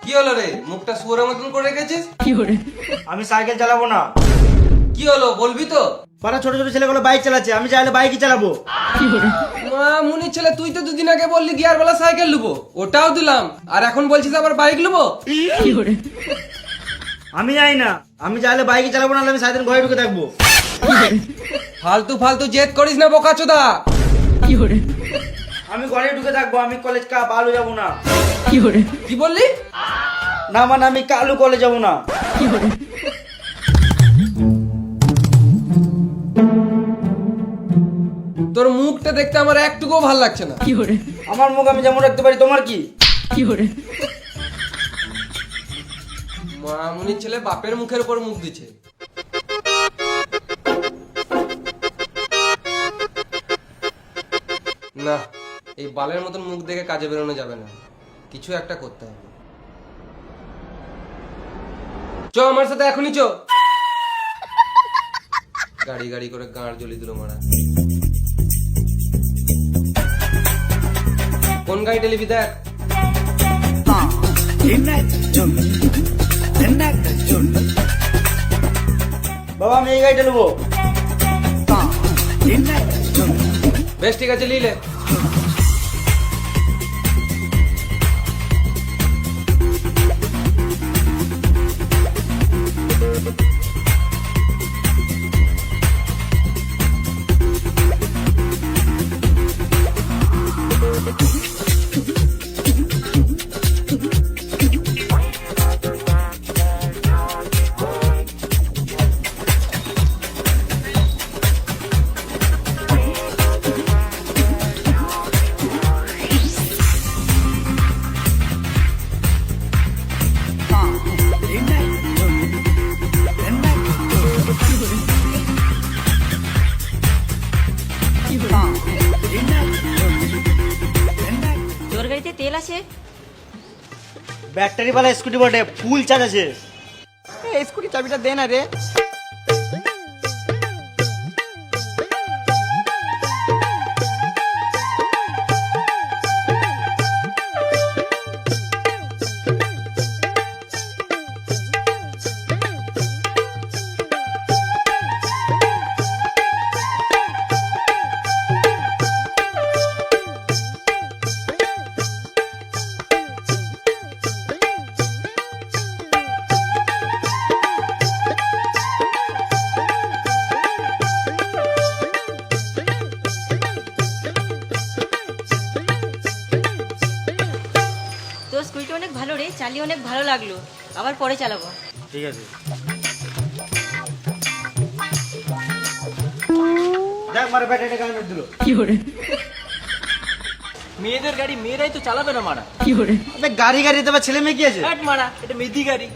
কি হলো রে, মুখটা শুয়োরের মতন করে রেখেছিস? আমি সাইকেল চালাবো না। কি হলো বলবি তো? পাড়া ছোট ছোট ছেলেগুলো বাইক চালাচ্ছে, আমি চাইলে বাইকই চালাবো। মা মুনির ছেলে, তুই তো দুদিন আগে বললি গিয়ার বলা সাইকেল নেবো, ওটাও দিলাম, আর এখন বলছিস আবার বাইক নেবো। আমি যাই না, আমি চাইলে বাইকই চালাবো, না আমি সারাদিন ঘরে ঢুকে থাকবো। ফালতু ফালতু জেদ করিস না বোকাচোদা। আমি ঘরে ঢুকে থাকবো, আমি কলেজ ভালো যাবো না। কি বললি? না মানে আমি কালু কলেজ যাবো না। তোর মুখটা দেখতে আমার একটুকুও ভালো লাগছে না। আমার মুখ আমি যেমন রাখতে পারি, তোমার কি? মা মুনির ছেলে বাপের মুখের উপর মুখ দিচ্ছে। না, এই বালের মতন মুখ দেখে কাজে বেরোনো যাবে না, কিছু একটা করতে হবে। চ আমার সাথে এখনই চ। গাড়ি গাড়ি করে গাঁড় জ্বলি দিল মারা। কোন গাড়ি টেলিভি দেখ। বাবা আমি এই গাড়িটা নেবো। বেশ ঠিক আছে, লিলে। তোর গাড়িতে তেল আছে? ব্যাটারি वाला স্কুটি বটে, ফুল চার্জ আছে। এই স্কুটি চাবিটা দে না রে। তোর স্কুটিটা অনেক ভালো রে, চালিয়ে অনেক ভালো লাগলো, আবার পরে চালাবো। ঠিক আছে, দেখ মারা ব্যাটারিটা কেন মেরে দিলো। মেয়েদের গাড়ি মেয়েরাই তো চালাবে না মারা। আবে গাড়ি গাড়িতে আবার ছেলে মেয়ে কি আছে? হ্যাট মারা, এটা মেয়েদি গাড়ি।